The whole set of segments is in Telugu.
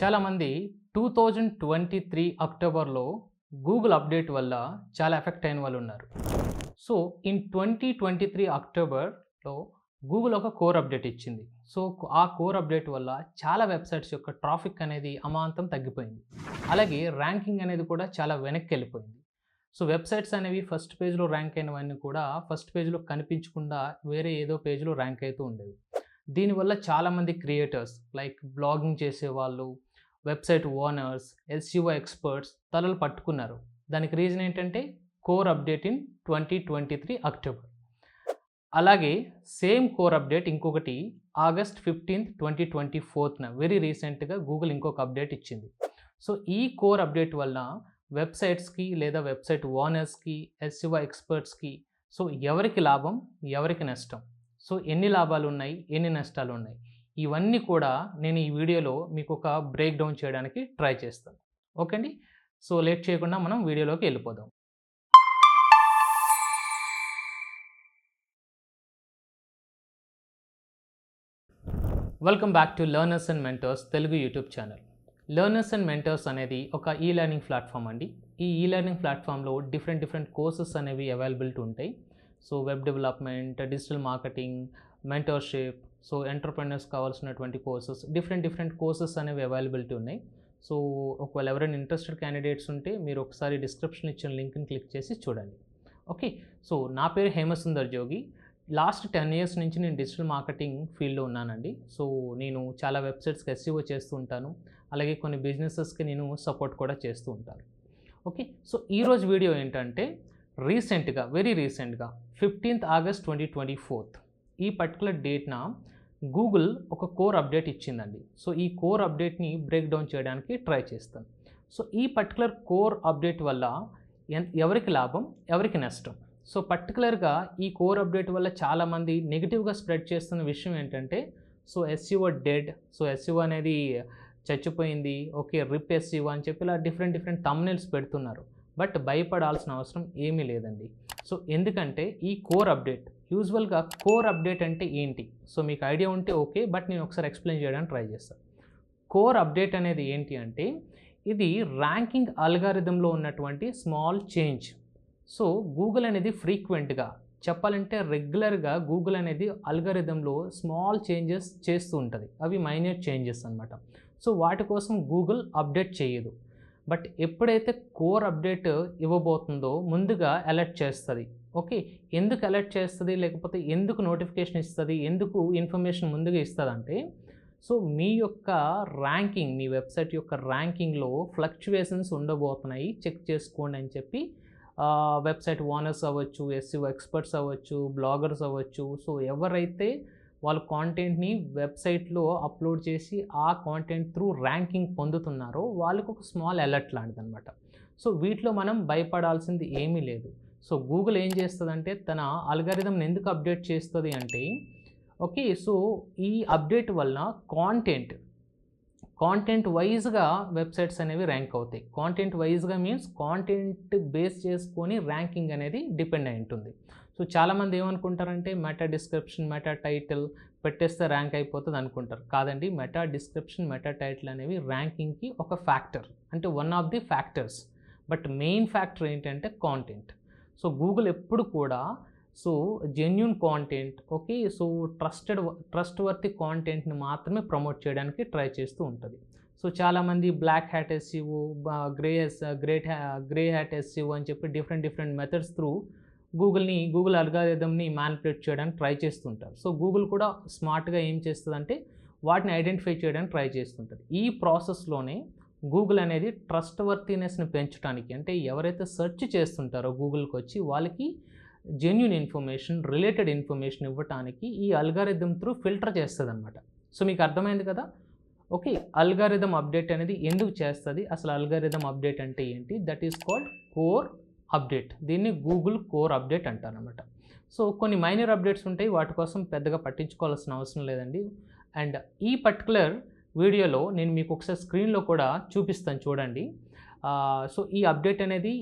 చాలామంది 2023 అక్టోబర్లో గూగుల్ అప్డేట్ వల్ల చాలా ఎఫెక్ట్ అయిన వాళ్ళు ఉన్నారు. సో ఇన్ 2023 అక్టోబర్లో గూగుల్ ఒక కోర్ అప్డేట్ ఇచ్చింది. సో ఆ కోర్ అప్డేట్ వల్ల చాలా వెబ్సైట్స్ యొక్క ట్రాఫిక్ అనేది అమాంతం తగ్గిపోయింది. అలాగే ర్యాంకింగ్ అనేది కూడా చాలా వెనక్కి వెళ్ళిపోయింది. సో వెబ్సైట్స్ అనేవి ఫస్ట్ పేజ్లో ర్యాంక్ అయినవన్నీ కూడా ఫస్ట్ పేజ్లో కనిపించకుండా వేరే ఏదో పేజ్లో ర్యాంక్ అవుతూ ఉండేవి. దీనివల్ల చాలామంది క్రియేటర్స్ లైక్ బ్లాగింగ్ చేసేవాళ్ళు, వెబ్సైట్ ఓనర్స్, ఎస్ఈఓ ఎక్స్పర్ట్స్ తలలు పట్టుకున్నారు. దానికి రీజన్ ఏంటంటే కోర్ అప్డేట్ ఇన్ 2023 అక్టోబర్. అలాగే సేమ్ కోర్ అప్డేట్ ఇంకొకటి ఆగస్ట్ 15, 2024న వెరీ రీసెంట్గా గూగుల్ ఇంకొక అప్డేట్ ఇచ్చింది. సో ఈ కోర్ అప్డేట్ వల్ల వెబ్సైట్స్కి లేదా వెబ్సైట్ ఓనర్స్కి, ఎస్ఈఓ ఎక్స్పర్ట్స్కి సో ఎవరికి లాభం, ఎవరికి నష్టం, సో ఎన్ని లాభాలు ఉన్నాయి, ఎన్ని నష్టాలు ఉన్నాయి, ఇవన్నీ కూడా నేను ఈ వీడియోలో మీకు ఒక బ్రేక్ డౌన్ చేయడానికి ట్రై చేస్తాను. ఓకే అండి. సో లేట్ చేయకుండా మనం వీడియోలోకి వెళ్ళిపోదాం. Welcome back to learners and mentors Telugu YouTube channel. Learners and mentors అనేది ఒక ఈ లెర్నింగ్ ప్లాట్ఫామ్ అండి. ఈ లెర్నింగ్ ప్లాట్ఫామ్లో డిఫరెంట్ కోర్సెస్ అనేవి అవైలబిలిటీ ఉంటాయి. So web development, digital marketing, mentorship, so entrepreneurs కావాల్సినటువంటి కోర్సెస్, డిఫరెంట్ కోర్సెస్ అనేవి అవైలబిలిటీ ఉన్నాయి. సో ఒకవేళ ఎవరైనా ఇంట్రెస్టెడ్ క్యాండిడేట్స్ ఉంటే మీరు ఒకసారి డిస్క్రిప్షన్ ఇచ్చిన లింక్ని క్లిక్ చేసి చూడండి. ఓకే. సో నా పేరు హేమసుందర్ జోగి. లాస్ట్ 10 years నుంచి నేను డిజిటల్ మార్కెటింగ్ ఫీల్డ్లో ఉన్నానండి. సో నేను చాలా వెబ్సైట్స్కి ఎస్ఈఓ చేస్తూ ఉంటాను. అలాగే కొన్ని బిజినెసెస్కి నేను సపోర్ట్ కూడా చేస్తూ ఉంటాను. ఓకే. సో ఈరోజు వీడియో ఏంటంటే వెరీ రీసెంట్గా 15th August 2024 ఈ పర్టికులర్ డేట్న గూగుల్ ఒక కోర్ అప్డేట్ ఇచ్చిందండి. సో ఈ కోర్ అప్డేట్ని బ్రేక్ డౌన్ చేయడానికి ట్రై చేస్తాను. సో ఈ పర్టికులర్ కోర్ అప్డేట్ వల్ల ఎవరికి లాభం, ఎవరికి నష్టం. సో పర్టికులర్గా ఈ కోర్ అప్డేట్ వల్ల చాలామంది నెగిటివ్గా స్ప్రెడ్ చేస్తున్న విషయం ఏంటంటే so SEO dead, so SEO అనేది చచ్చిపోయింది, ఓకే రిప్ ఎస్ఈఓ అని చెప్పి ఇలా డిఫరెంట్ థంబ్నెయిల్స్ పెడుతున్నారు. బట్ భయపడాల్సిన అవసరం ఏమీ లేదండి. సో ఎందుకంటే ఈ కోర్ అప్డేట్ యూజువల్గా కోర్ అప్డేట్ అంటే ఏంటి, సో మీకు ఐడియా ఉంటే ఓకే, బట్ నేను ఒకసారి ఎక్స్ప్లెయిన్ చేయడానికి ట్రై చేస్తాను. కోర్ అప్డేట్ అనేది ఏంటి అంటే ఇది ర్యాంకింగ్ అల్గారిథంలో ఉన్నటువంటి స్మాల్ చేంజ్. సో గూగుల్ అనేది ఫ్రీక్వెంట్గా చెప్పాలంటే రెగ్యులర్గా గూగుల్ అనేది అల్గారిథంలో స్మాల్ చేంజెస్ చేస్తూ ఉంటుంది. అవి మైన్యూట్ చేంజెస్ అనమాట. సో వాటి కోసం గూగుల్ అప్డేట్ చేయదు. బట్ ఎప్పుడైతే కోర్ అప్డేట్ ఇవ్వబోతుందో ముందుగా అలర్ట్ చేస్తుంది. ఓకే, ఎందుకు అలర్ట్ చేస్తుంది, లేకపోతే ఎందుకు నోటిఫికేషన్ ఇస్తుంది, ఎందుకు ఇన్ఫర్మేషన్ ముందుగా ఇస్తుంది అంటే సో మీ యొక్క ర్యాంకింగ్, మీ వెబ్సైట్ యొక్క ర్యాంకింగ్లో ఫ్లక్చువేషన్స్ ఉండబోతున్నాయి, చెక్ చేసుకోండి అని చెప్పి వెబ్సైట్ ఓనర్స్ అవ్వచ్చు, ఎస్ఈఓ ఎక్స్పర్ట్స్ అవ్వచ్చు, బ్లాగర్స్ అవ్వచ్చు, సో ఎవరైతే వాళ్ళ కాంటెంట్ని వెబ్సైట్లో అప్లోడ్ చేసి ఆ కాంటెంట్ త్రూ ర్యాంకింగ్ పొందుతున్నారో వాళ్ళకు ఒక స్మాల్ అలర్ట్ లాంటిది అనమాట. సో వీటిలో మనం భయపడాల్సింది ఏమీ లేదు. సో గూగుల్ ఏం చేస్తుందంటే తన అల్గారిథంని ఎందుకు అప్డేట్ చేస్తుంది అంటే ఓకే, సో ఈ అప్డేట్ వలన కాంటెంట్ వైజ్గా వెబ్సైట్స్ అనేవి ర్యాంక్ అవుతాయి. కాంటెంట్ వైజ్గా మీన్స్ కాంటెంట్ బేస్ చేసుకొని ర్యాంకింగ్ అనేది డిపెండ్ అయి ఉంటుంది. సో చాలామంది ఏమనుకుంటారంటే మెటా డిస్క్రిప్షన్, మెటా టైటిల్ పెట్టేస్తే ర్యాంక్ అయిపోతుంది అనుకుంటారు. కాదండి, మెటా డిస్క్రిప్షన్, మెటా టైటిల్ అనేవి ర్యాంకింగ్కి ఒక ఫ్యాక్టర్, అంటే one of the factors. But main factor ఏంటంటే కాంటెంట్. సో గూగుల్ ఎప్పుడు కూడా so genuine content, okay, so trustworthy కాంటెంట్ని మాత్రమే ప్రమోట్ చేయడానికి ట్రై చేస్తూ ఉంటుంది. సో చాలామంది black hat SEO, grey hat SEO అని చెప్పి డిఫరెంట్ మెథడ్స్ త్రూ గూగుల్ అల్గారిథంని మ్యానిపులేట్ చేయడానికి ట్రై చేస్తుంటారు. సో గూగుల్ కూడా స్మార్ట్గా ఏం చేస్తుందంటే వాటిని ఐడెంటిఫై చేయడానికి ట్రై చేస్తుంటుంది. ఈ ప్రాసెస్లోనే గూగుల్ అనేది ట్రస్ట్ వర్తినెస్ని పెంచడానికి, అంటే ఎవరైతే సెర్చ్ చేస్తుంటారో గూగుల్కి వచ్చి వాళ్ళకి జెన్యూన్ ఇన్ఫర్మేషన్, రిలేటెడ్ ఇన్ఫర్మేషన్ ఇవ్వడానికి ఈ అల్గారిథం త్రూ ఫిల్టర్ చేస్తుంది అనమాట. సో మీకు అర్థమైంది కదా. ఓకే, అల్గారిథం అప్డేట్ అనేది ఎందుకు చేస్తుంది, అసలు అల్గారిథం అప్డేట్ అంటే ఏంటి, that is called core update. దీన్ని గూగుల్ కోర్ అప్డేట్ అంటారనమాట. సో కొన్ని మైనర్ అప్డేట్స్ ఉంటాయి, వాటి కోసం పెద్దగా పట్టించుకోవాల్సిన అవసరం లేదండి. అండ్ ఈ పర్టికులర్ వీడియోలో నేను మీకు ఒకసారి స్క్రీన్లో కూడా చూపిస్తాను, చూడండి. సో ఈ అప్డేట్ అనేది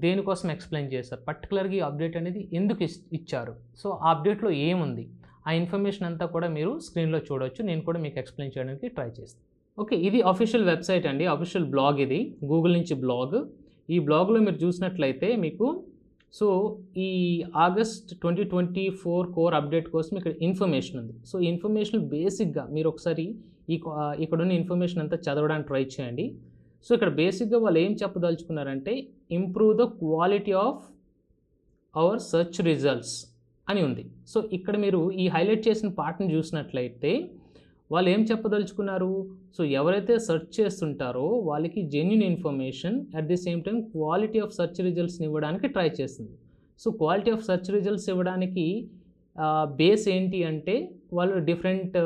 దేనికోసం ఎక్స్ప్లెయిన్ చేశారు, పర్టికులర్గా ఈ అప్డేట్ అనేది ఎందుకు ఇచ్చారు, సో ఆ అప్డేట్లో ఏముంది, ఆ ఇన్ఫర్మేషన్ అంతా కూడా మీరు స్క్రీన్లో చూడవచ్చు. నేను కూడా మీకు ఎక్స్ప్లెయిన్ చేయడానికి ట్రై చేస్తాను. ఓకే, ఇది అఫీషియల్ వెబ్సైట్ అండి, అఫీషియల్ బ్లాగ్ ఇది, గూగుల్ నుంచి బ్లాగ్. ఈ బ్లాగ్లో మీరు చూసినట్లయితే మీకు సో ఈ ఆగస్ట్ 2024 కోర్ అప్డేట్ కోసం ఇక్కడ ఇన్ఫర్మేషన్ ఉంది. సో ఈ ఇన్ఫర్మేషన్ బేసిక్గా మీరు ఒకసారి ఇక్కడున్న ఇన్ఫర్మేషన్ అంతా చదవడానికి ట్రై చేయండి. సో ఇక్కడ బేసిక్గా వాళ్ళు ఏం చెప్పదలుచుకున్నారంటే improve the quality of our search results అని ఉంది. సో ఇక్కడ మీరు ఈ హైలైట్ చేసిన పార్ట్ని చూసినట్లయితే వాళ్ళు ఏం చెప్పదలుచుకున్నారు, సో ఎవరైతే సెర్చ్ చేస్తుంటారో వాళ్ళకి genuine information at the same time quality of search రిజల్ట్స్ని ఇవ్వడానికి ట్రై చేస్తుంది. So quality of search results ఇవ్వడానికి బేస్ ఏంటి అంటే వాళ్ళు డిఫరెంట్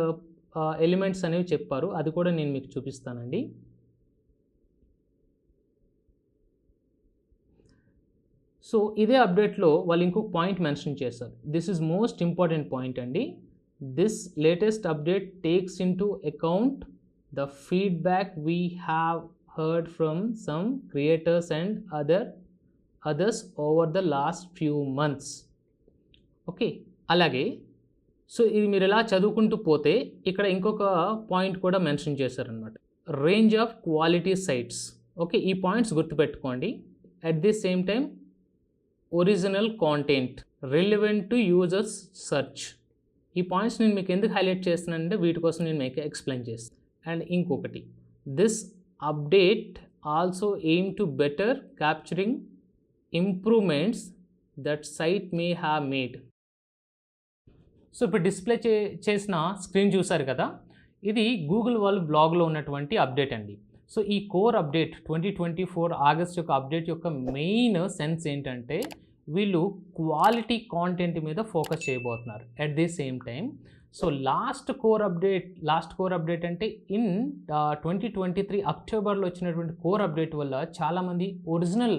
ఎలిమెంట్స్ అనేవి చెప్పారు, అది కూడా నేను మీకు చూపిస్తానండి. సో ఇదే అప్డేట్లో వాళ్ళు ఇంకొక పాయింట్ మెన్షన్ చేశారు. This is most important point అండి. This latest update takes into account the feedback we have heard from some creators and others over the last few months. Okay, అలాగే సో ఇది మీరు ఇలా చదువుకుంటూ పోతే ఇక్కడ ఇంకొక పాయింట్ కూడా మెన్షన్ చేశారనమాట, range of quality sites. Okay, ఈ పాయింట్స్ గుర్తుపెట్టుకోండి. At the same time original content relevant to users search. ఈ పాయింట్స్ నేను మీకు ఎందుకు హైలైట్ చేస్తున్నానంటే వీటి కోసం నేను మీకు ఎక్స్ప్లెయిన్ చేస్తాను. అండ్ ఇంకొకటి, this update also aim to better capturing improvements that site may have made. So ఇప్పుడు డిస్ప్లే చేసిన స్క్రీన్ చూసారు కదా, ఇది గూగుల్ వాళ్ళు బ్లాగ్లో ఉన్నటువంటి అప్డేట్ అండి. సో ఈ కోర్ అప్డేట్ 2024 ఆగస్ట్ యొక్క అప్డేట్ యొక్క మెయిన్ సెన్స్ ఏంటంటే వీళ్ళు క్వాలిటీ కాంటెంట్ మీద ఫోకస్ చేయబోతున్నారు. At the same time so last core update అంటే ఇన్ 2023 అక్టోబర్లో వచ్చినటువంటి కోర్ అప్డేట్ వల్ల చాలామంది ఒరిజినల్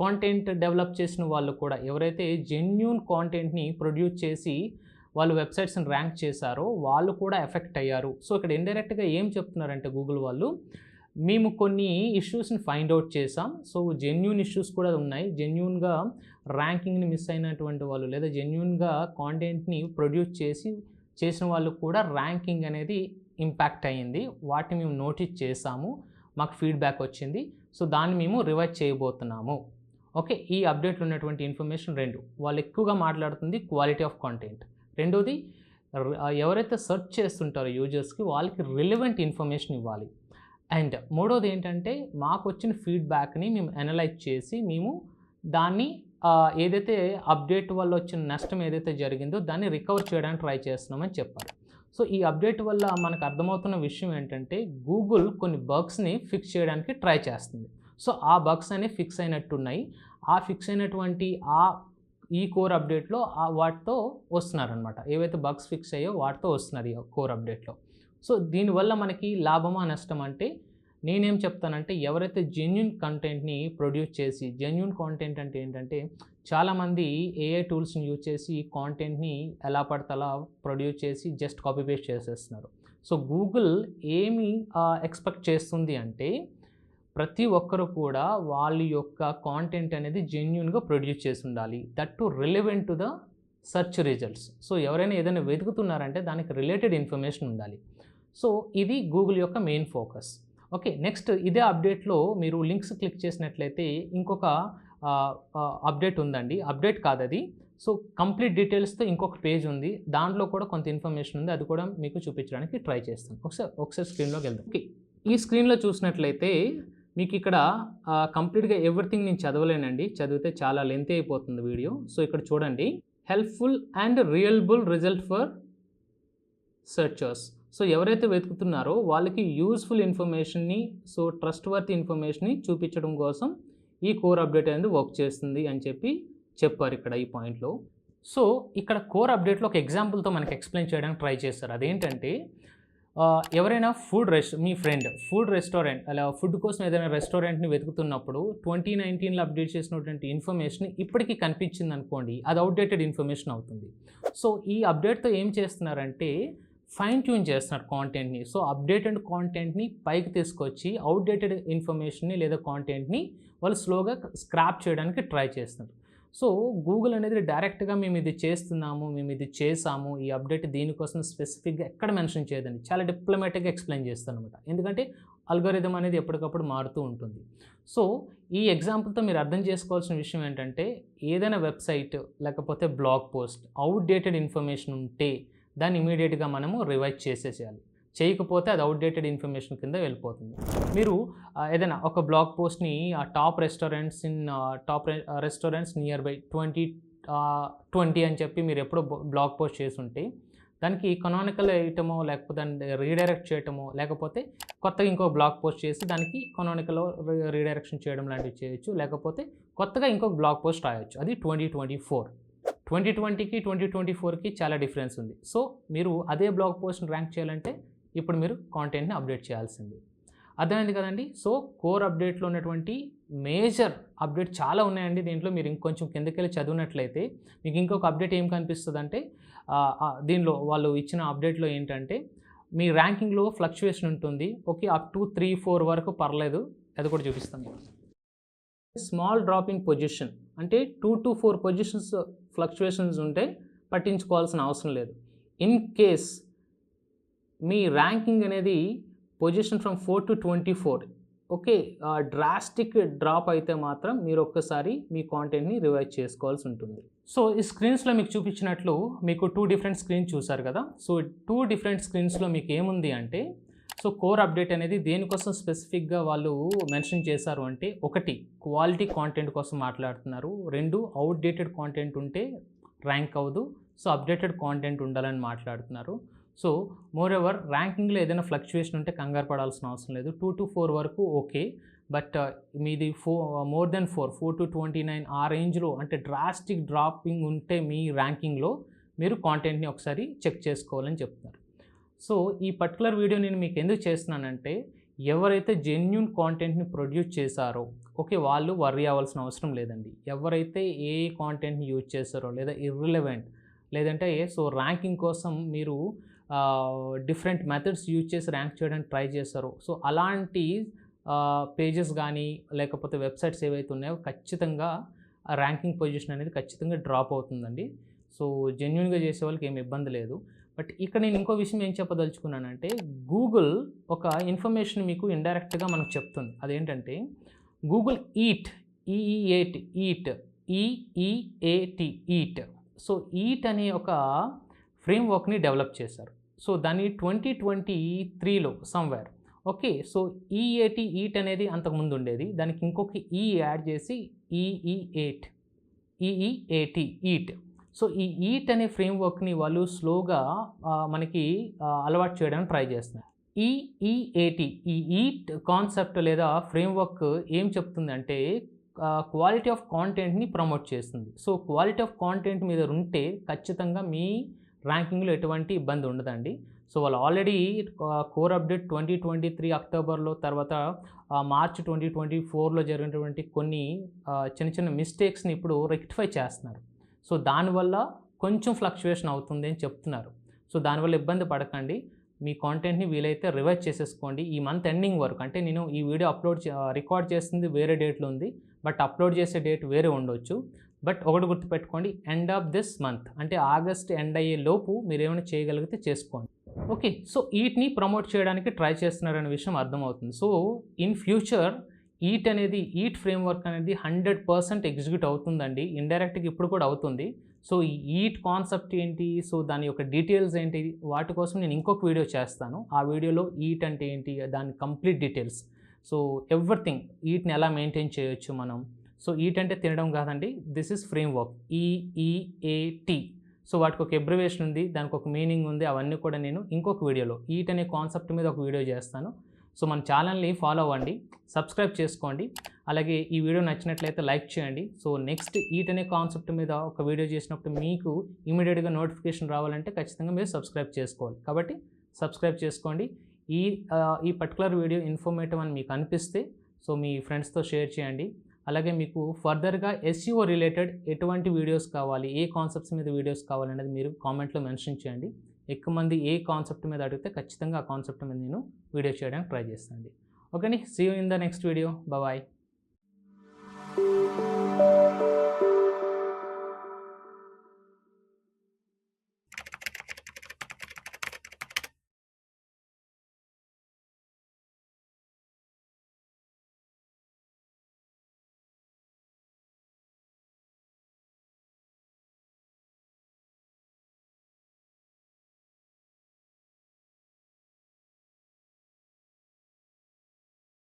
కాంటెంట్ డెవలప్ చేసిన వాళ్ళు కూడా, ఎవరైతే జెన్యూన్ కాంటెంట్ని ప్రొడ్యూస్ చేసి వాళ్ళు వెబ్సైట్స్ని ర్యాంక్ చేశారో వాళ్ళు కూడా ఎఫెక్ట్ అయ్యారు. సో ఇక్కడ ఇండైరెక్ట్గా ఏం చెప్తున్నారంటే గూగుల్ వాళ్ళు, మేము కొన్ని ఇష్యూస్ని ఫైండ్ అవుట్ చేసాం. సో జెన్యూన్ ఇష్యూస్ కూడా ఉన్నాయి, జెన్యూన్గా ర్యాంకింగ్ని మిస్ అయినటువంటి వాళ్ళు లేదా జెన్యూన్గా కాంటెంట్ని ప్రొడ్యూస్ చేసిన వాళ్ళు కూడా ర్యాంకింగ్ అనేది ఇంపాక్ట్ అయ్యింది. వాటిని మేము నోటీస్ చేసాము, మాకు ఫీడ్బ్యాక్ వచ్చింది. సో దాన్ని మేము రివైజ్ చేయబోతున్నాము. ఓకే, ఈ అప్డేట్లో ఉన్నటువంటి ఇన్ఫర్మేషన్ రెండు, వాళ్ళు ఎక్కువగా మాట్లాడుతుంది క్వాలిటీ ఆఫ్ కాంటెంట్. రెండోది ఎవరైతే సెర్చ్ చేస్తుంటారో యూజర్స్కి వాళ్ళకి రిలవెంట్ ఇన్ఫర్మేషన్ ఇవ్వాలి. అండ్ మూడోది ఏంటంటే మాకు వచ్చిన ఫీడ్బ్యాక్ని మేము అనలైజ్ చేసి మేము దాన్ని ఏదైతే అప్డేట్ వల్ల వచ్చిన నష్టం ఏదైతే జరిగిందో దాన్ని రికవర్ చేయడానికి ట్రై చేస్తున్నామని చెప్పారు. సో ఈ అప్డేట్ వల్ల మనకు అర్థమవుతున్న విషయం ఏంటంటే గూగుల్ కొన్ని బగ్స్ని ఫిక్స్ చేయడానికి ట్రై చేస్తుంది. సో ఆ బగ్స్ అనేవి ఫిక్స్ అయినట్టున్నాయి. ఆ ఫిక్స్ అయినటువంటి ఈ కోర్ అప్డేట్లో వాటితో వస్తున్నారనమాట. ఏవైతే బగ్స్ ఫిక్స్ అయ్యో వాటితో వస్తున్నారు ఈ కోర్ అప్డేట్లో. సో దీనివల్ల మనకి లాభమా నష్టం అంటే నేనేం చెప్తానంటే ఎవరైతే జెన్యూన్ కంటెంట్ని ప్రొడ్యూస్ చేసి, జెన్యూన్ కాంటెంట్ అంటే ఏంటంటే చాలామంది ఏఐ టూల్స్ని యూజ్ చేసి కాంటెంట్ని ఎలా పడితే అలా ప్రొడ్యూస్ చేసి జస్ట్ కాపీ పేస్ట్ చేసేస్తున్నారు. సో గూగుల్ ఏమి ఎక్స్పెక్ట్ చేస్తుంది అంటే ప్రతి ఒక్కరు కూడా వాళ్ళ యొక్క కాంటెంట్ అనేది జెన్యూన్గా ప్రొడ్యూస్ చేసి ఉండాలి, that to relevant to the search results. So ఎవరైనా ఏదైనా వెతుకుతున్నారంటే దానికి రిలేటెడ్ ఇన్ఫర్మేషన్ ఉండాలి. సో ఇది గూగుల్ యొక్క మెయిన్ ఫోకస్. ఓకే, నెక్స్ట్ ఇదే అప్డేట్లో మీరు లింక్స్ క్లిక్ చేసినట్లయితే ఇంకొక అప్డేట్ ఉందండి. అప్డేట్ కాదు అది, సో కంప్లీట్ డీటెయిల్స్తో ఇంకొక పేజ్ ఉంది, దాంట్లో కూడా కొంత ఇన్ఫర్మేషన్ ఉంది, అది కూడా మీకు చూపించడానికి ట్రై చేస్తాను. ఒకసారి స్క్రీన్లోకి వెళ్దాం. ఓకే, ఈ స్క్రీన్లో చూసినట్లయితే మీకు ఇక్కడ కంప్లీట్గా ఎవ్రీథింగ్ నేను చదవలేనండి, చదివితే చాలా లెంత్ అయిపోతుంది వీడియో. సో ఇక్కడ చూడండి, helpful and reliable result for searchers. So ఎవరైతే వెతుకుతున్నారో వాళ్ళకి యూస్ఫుల్ ఇన్ఫర్మేషన్ని, సో ట్రస్ట్ వర్తీ ఇన్ఫర్మేషన్ని చూపించడం కోసం ఈ కోర్ అప్డేట్ అనేది వర్క్ చేస్తుంది అని చెప్పారు ఇక్కడ ఈ పాయింట్లో. సో ఇక్కడ కోర్ అప్డేట్లో ఒక ఎగ్జాంపుల్తో మనకి ఎక్స్ప్లెయిన్ చేయడానికి ట్రై చేస్తారు. అదేంటంటే ఎవరైనా మీ ఫ్రెండ్ ఫుడ్ రెస్టారెంట్ అలా ఫుడ్ కోసం ఏదైనా రెస్టారెంట్ని వెతుకుతున్నప్పుడు 2019లో అప్డేట్ చేసినటువంటి ఇన్ఫర్మేషన్ ఇప్పటికీ కనిపించింది అనుకోండి, అది అవుట్డేటెడ్ ఇన్ఫర్మేషన్ అవుతుంది. సో ఈ అప్డేట్తో ఏం చేస్తున్నారంటే ఫైన్ ట్యూన్ చేస్తున్నారు కాంటెంట్ని. సో అప్డేటెడ్ కాంటెంట్ని పైకి తీసుకొచ్చి అవుట్డేటెడ్ ఇన్ఫర్మేషన్ని లేదా కాంటెంట్ని వాళ్ళు స్లోగా స్క్రాప్ చేయడానికి ట్రై చేస్తున్నారు. సో గూగుల్ అనేది డైరెక్ట్గా మేము ఇది చేస్తున్నాము, మేము ఇది చేసాము, ఈ అప్డేట్ దీనికోసం స్పెసిఫిక్గా ఎక్కడ మెన్షన్ చేయదండి. చాలా డిప్లొమాటిక్గా ఎక్స్ప్లెయిన్ చేస్తాను అనమాట. ఎందుకంటే అల్గోరిథం అనేది ఎప్పటికప్పుడు మారుతూ ఉంటుంది. సో ఈ ఎగ్జాంపుల్తో మీరు అర్థం చేసుకోవాల్సిన విషయం ఏంటంటే, ఏదైనా వెబ్సైట్ లేకపోతే బ్లాగ్ పోస్ట్ అవుట్డేటెడ్ ఇన్ఫర్మేషన్ ఉంటే దాన్ని ఇమీడియట్గా మనము రివైజ్ చేసేసేయాలి. చేయకపోతే అది అవుట్డేటెడ్ ఇన్ఫర్మేషన్ కింద వెళ్ళిపోతుంది. మీరు ఏదైనా ఒక బ్లాగ్ పోస్ట్ని టాప్ రెస్టారెంట్స్ నియర్ బై 2020 అని చెప్పి మీరు ఎప్పుడో బ్లాగ్ పోస్ట్ చేసి ఉంటే దానికి కనానికల్ వేయటమో, లేకపోతే దాన్ని రీడైరెక్ట్ చేయటమో, లేకపోతే కొత్తగా ఇంకో బ్లాగ్ పోస్ట్ చేసి దానికి కనానికల్ రీడైరెక్షన్ చేయడం లాంటివి చేయొచ్చు. లేకపోతే కొత్తగా ఇంకొక బ్లాగ్ పోస్ట్ రాయొచ్చు. అది 2024. 2020కి 2024కి చాలా డిఫరెన్స్ ఉంది. సో మీరు అదే బ్లాగ్ పోస్ట్ని ర్యాంక్ చేయాలంటే ఇప్పుడు మీరు కాంటెంట్ని అప్డేట్ చేయాల్సింది. అర్థమైంది కదండి. సో కోర్ అప్డేట్లో ఉన్నటువంటి మేజర్ అప్డేట్ చాలా ఉన్నాయండి. దీంట్లో మీరు ఇంకొంచెం కిందకెళ్ళి చదివినట్లయితే మీకు ఇంకొక అప్డేట్ ఏం కనిపిస్తుంది అంటే, దీనిలో వాళ్ళు ఇచ్చిన అప్డేట్లో ఏంటంటే, మీ ర్యాంకింగ్లో ఫ్లక్చుయేషన్ ఉంటుంది. ఓకే, అప్ టు 3-4 వరకు పర్లేదు. అది కూడా చూపిస్తాను. స్మాల్ డ్రాప్ ఇన్ పొజిషన్ అంటే 2-4 పొజిషన్స్ ఫ్లక్చుయేషన్స్ ఉంటే పట్టించుకోవాల్సిన అవసరం లేదు. ఇన్ కేస్ మీ ర్యాంకింగ్ అనేది position from 4 to 24 okay drastic drop అయితే మాత్రం మీరు ఒక్కసారి మీ కాంటెంట్ని రివైజ్ చేసుకోవాల్సి ఉంటుంది. సో ఈ స్క్రీన్స్లో మీకు చూపించినట్లు మీకు 2 డిఫరెంట్ స్క్రీన్స్ చూసారు కదా. సో 2 డిఫరెంట్ స్క్రీన్స్లో మీకు ఏముంది అంటే, సో కోర్ అప్డేట్ అనేది దేనికోసం స్పెసిఫిక్గా వాళ్ళు మెన్షన్ చేశారు అంటే, 1 క్వాలిటీ కాంటెంట్ కోసం మాట్లాడుతున్నారు, 2 అవుట్డేటెడ్ కాంటెంట్ ఉంటే ర్యాంక్ అవ్వదు, సో అప్డేటెడ్ కాంటెంట్ ఉండాలని మాట్లాడుతున్నారు. సో మోర్ ఎవర్ ర్యాంకింగ్లో ఏదైనా ఫ్లక్చుయేషన్ ఉంటే కంగారు పడాల్సిన అవసరం లేదు. 2 to 4 వరకు ఓకే, బట్ మీది మోర్ దెన్ 4 to 29 ఆ రేంజ్లో అంటే డ్రాస్టిక్ డ్రాపింగ్ ఉంటే మీ ర్యాంకింగ్లో మీరు కాంటెంట్ని ఒకసారి చెక్ చేసుకోవాలని చెప్తున్నారు. సో ఈ పర్టికులర్ వీడియో నేను మీకు ఎందుకు చేస్తున్నానంటే, ఎవరైతే జెన్యూన్ కాంటెంట్ని ప్రొడ్యూస్ చేశారో ఓకే వాళ్ళు వర్రీ అవ్వాల్సిన అవసరం లేదండి. ఎవరైతే ఏ కాంటెంట్ని యూజ్ చేస్తారో లేదా ఇర్రిలెవెంట్ లేదంటే సో ర్యాంకింగ్ కోసం మీరు డిఫరెంట్ మెథడ్స్ యూజ్ చేసి ర్యాంక్ చేయడానికి ట్రై చేస్తారో, సో అలాంటి పేజెస్ కానీ లేకపోతే వెబ్సైట్స్ ఏవైతే ఉన్నాయో ఖచ్చితంగా ర్యాంకింగ్ పొజిషన్ అనేది ఖచ్చితంగా డ్రాప్ అవుతుందండి. సో జెన్యూన్గా చేసే వాళ్ళకి ఏమి ఇబ్బంది లేదు. బట్ ఇక్కడ నేను ఇంకో విషయం ఏం చెప్పదలుచుకున్నానంటే, గూగుల్ ఒక ఇన్ఫర్మేషన్ మీకు ఇండైరెక్ట్గా మనకు చెప్తుంది. అదేంటంటే Google eat eat so eat అనే ఒక ఫ్రేమ్వర్క్ని డెవలప్ చేశారు. సో దాన్ని 2023లో సమ్వేర్ ఓకే. సో ఈట్ అనేది అంతకుముందు ఉండేది, దానికి ఇంకొక యాడ్ చేసి ఈట్ సో ఈ ఈట్ అనే ఫ్రేమ్వర్క్ని వాళ్ళు స్లోగా మనకి అలవాటు చేయడానికి ట్రై చేస్తున్నారు. ఈ ఈట్ కాన్సెప్ట్ లేదా ఫ్రేమ్వర్క్ ఏం చెప్తుందంటే, క్వాలిటీ ఆఫ్ కాంటెంట్ని ప్రమోట్ చేస్తుంది. సో క్వాలిటీ ఆఫ్ కాంటెంట్ మీద ఉంటే ఖచ్చితంగా మీ ర్యాంకింగ్లో ఎటువంటి ఇబ్బంది ఉండదండి. సో వాళ్ళు ఆల్రెడీ కోర్ అప్డేట్ 2023 అక్టోబర్లో, తర్వాత మార్చ్ 2024లో జరిగినటువంటి కొన్ని చిన్న చిన్న మిస్టేక్స్ని ఇప్పుడు రెక్టిఫై చేస్తున్నారు. సో దానివల్ల కొంచెం ఫ్లక్చుయేషన్ అవుతుంది అని చెప్తున్నారు. సో దానివల్ల ఇబ్బంది పడకండి, మీ కాంటెంట్ని వీలైతే రివైజ్ చేసేసుకోండి ఈ మంత్ ఎండింగ్ వరకు. అంటే నేను ఈ వీడియో రికార్డ్ చేస్తుంది వేరే డేట్లో ఉంది, బట్ అప్లోడ్ చేసే డేట్ వేరే ఉండొచ్చు. బట్ ఒకటి గుర్తుపెట్టుకోండి, ఎండ్ ఆఫ్ దిస్ మంత్ అంటే ఆగస్ట్ ఎండ్ అయ్యే లోపు మీరు ఏమైనా చేయగలిగితే చేసుకోండి. ఓకే, సో ఈట్ని ప్రమోట్ చేయడానికి ట్రై చేస్తున్నారనే విషయం అర్థమవుతుంది. So in future eat framework అనేది 100% ఎగ్జిక్యూట్ అవుతుందండి. ఇండైరెక్ట్గా ఇప్పుడు కూడా అవుతుంది. సో ఈ ఈట్ కాన్సెప్ట్ ఏంటి, సో దాని యొక్క డీటెయిల్స్ ఏంటి, వాటి కోసం నేను ఇంకొక వీడియో చేస్తాను. ఆ వీడియోలో ఈట్ అంటే ఏంటి, దాని కంప్లీట్ డీటెయిల్స్, సో ఎవ్రీథింగ్, ఈట్ని ఎలా మెయింటైన్ చేయొచ్చు మనం. సో ఈట్ అంటే తినడం కాదండి, this is framework EEAT. So వాటికి ఒక అబ్రివేషన్ ఉంది, దానికి ఒక మీనింగ్ ఉంది. అవన్నీ కూడా నేను ఇంకొక వీడియోలో ఈట్ అనే కాన్సెప్ట్ మీద ఒక వీడియో చేస్తాను. సో మన ఛానల్ని ఫాలో అవ్వండి, సబ్స్క్రైబ్ చేసుకోండి. అలాగే ఈ వీడియో నచ్చినట్లయితే లైక్ చేయండి. సో నెక్స్ట్ ఈట్ అనే కాన్సెప్ట్ మీద ఒక వీడియో చేసినప్పుడు మీకు ఇమీడియట్గా నోటిఫికేషన్ రావాలంటే ఖచ్చితంగా మీరు సబ్స్క్రైబ్ చేసుకోవాలి. కాబట్టి సబ్స్క్రైబ్ చేసుకోండి. ఈ పర్టికులర్ వీడియో ఇన్ఫర్మేటివ్ అని మీకు అనిపిస్తే సో మీ ఫ్రెండ్స్తో షేర్ చేయండి. అలాగే మీకు ఫర్దర్గా SEO రిలేటెడ్ ఎటువంటి వీడియోస్ కావాలి, ఏ కాన్సెప్ట్స్ మీద వీడియోస్ కావాలనేది మీరు కామెంట్లో మెన్షన్ చేయండి. ఎక్కువ మంది ఏ కాన్సెప్ట్ మీద అడిగితే ఖచ్చితంగా ఆ కాన్సెప్ట్ మీద నేను వీడియో చేయడానికి ట్రై చేస్తాను. ఓకే అండి, see you in the next video. Bye.